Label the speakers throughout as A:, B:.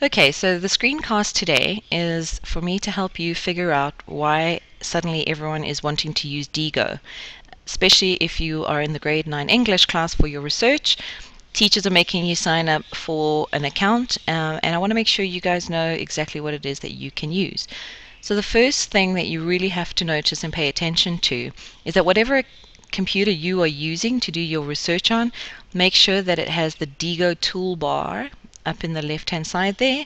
A: Okay, so the screencast today is for me to help you figure out why suddenly everyone is wanting to use Diigo, especially if you are in the grade 9 English class for your research. Teachers are making you sign up for an account, and I want to make sure you guys know exactly what it is that you can use. So the first thing that you really have to notice and pay attention to is that whatever computer you are using to do your research on, make sure that it has the Diigo toolbar up in the left hand side there,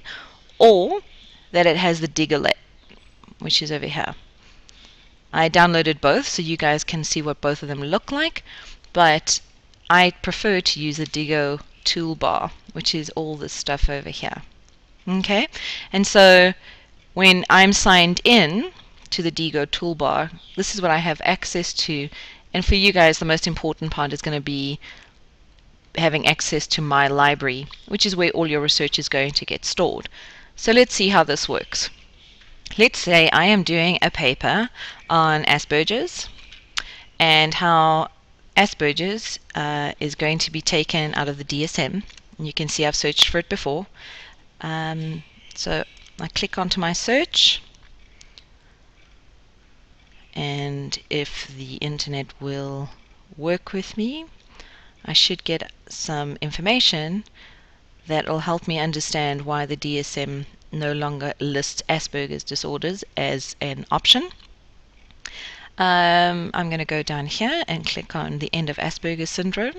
A: or that it has the Diigo, which is over here. I downloaded both so you guys can see what both of them look like, but I prefer to use the Diigo toolbar, which is all this stuff over here. Okay, and so when I'm signed in to the Diigo toolbar, this is what I have access to, and for you guys the most important part is going to be having access to my library, which is where all your research is going to get stored. So let's see how this works. Let's say I am doing a paper on Asperger's and how Asperger's is going to be taken out of the DSM. And you can see I've searched for it before. So I click onto my search, and if the internet will work with me, I should get some information that will help me understand why the DSM no longer lists Asperger's disorders as an option. I'm going to go down here and click on the end of Asperger's syndrome.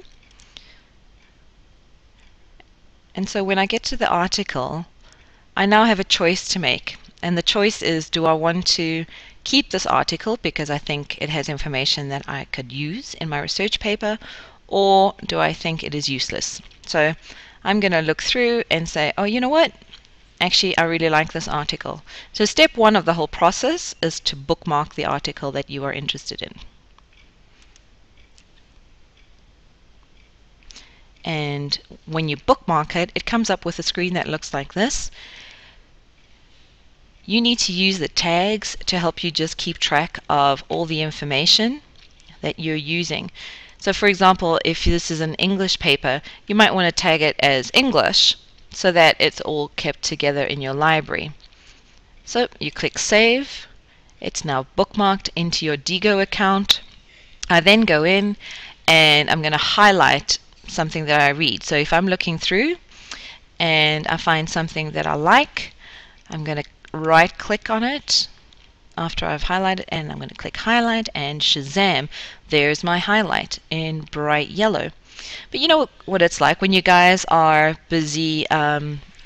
A: And so when I get to the article, I now have a choice to make. And the choice is, do I want to keep this article because I think it has information that I could use in my research paper, or do I think it is useless? So I'm going to look through and say, oh, you know what? Actually, I really like this article. So step one of the whole process is to bookmark the article that you are interested in. And when you bookmark it, it comes up with a screen that looks like this. You need to use the tags to help you just keep track of all the information that you're using. So for example, if this is an English paper, you might want to tag it as English so that it's all kept together in your library. So you click Save. It's now bookmarked into your Diigo account. I then go in and I'm going to highlight something that I read. So if I'm looking through and I find something that I like, I'm going to right click on it after I've highlighted, and I'm going to click highlight, and Shazam, there's my highlight in bright yellow. But you know what it's like when you guys are busy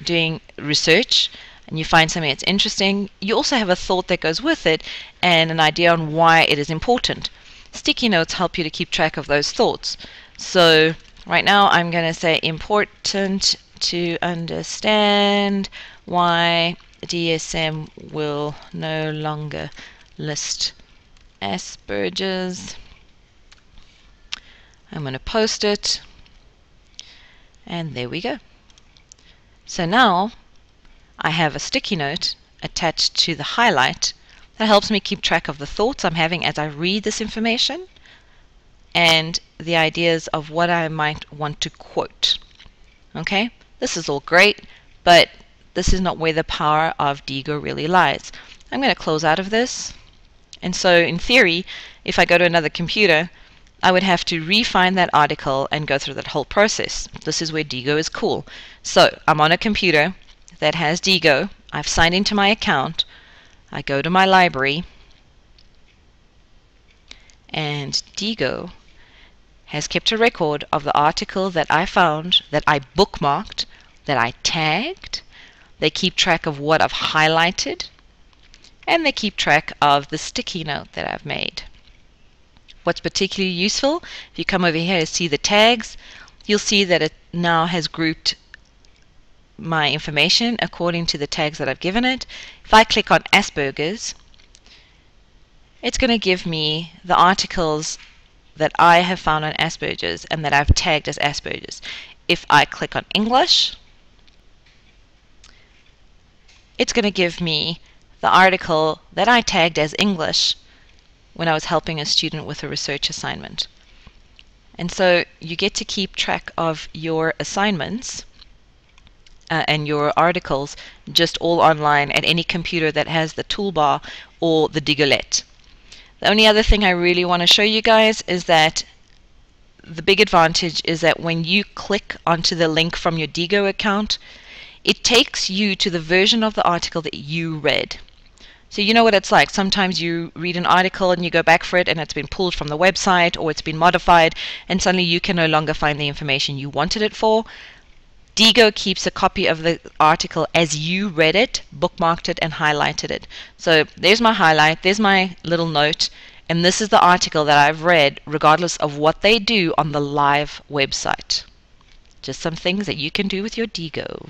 A: doing research and you find something that's interesting, you also have a thought that goes with it and an idea on why it is important. Sticky notes help you to keep track of those thoughts. So right now I'm going to say important to understand why DSM will no longer list Asperger's. I'm going to post it, and there we go. So now I have a sticky note attached to the highlight that helps me keep track of the thoughts I'm having as I read this information and the ideas of what I might want to quote. Okay, this is all great, but this is not where the power of Diigo really lies. I'm going to close out of this, and so in theory, if I go to another computer, I would have to re-find that article and go through that whole process. This is where Diigo is cool. So I'm on a computer that has Diigo. I've signed into my account. I go to my library, and Diigo has kept a record of the article that I found, that I bookmarked, that I tagged. They keep track of what I've highlighted, and they keep track of the sticky note that I've made. What's particularly useful, if you come over here to see the tags, you'll see that it now has grouped my information according to the tags that I've given it. If I click on Asperger's, it's going to give me the articles that I have found on Asperger's and that I've tagged as Asperger's. If I click on English, it's going to give me the article that I tagged as English when I was helping a student with a research assignment. And so you get to keep track of your assignments and your articles just all online at any computer that has the toolbar or the Diigo. The only other thing I really want to show you guys is that the big advantage is that when you click onto the link from your Diigo account, it takes you to the version of the article that you read. So you know what it's like. Sometimes you read an article and you go back for it and it's been pulled from the website or it's been modified, and suddenly you can no longer find the information you wanted it for. Diigo keeps a copy of the article as you read it, bookmarked it, and highlighted it. So there's my highlight, there's my little note, and this is the article that I've read regardless of what they do on the live website. Just some things that you can do with your Diigo.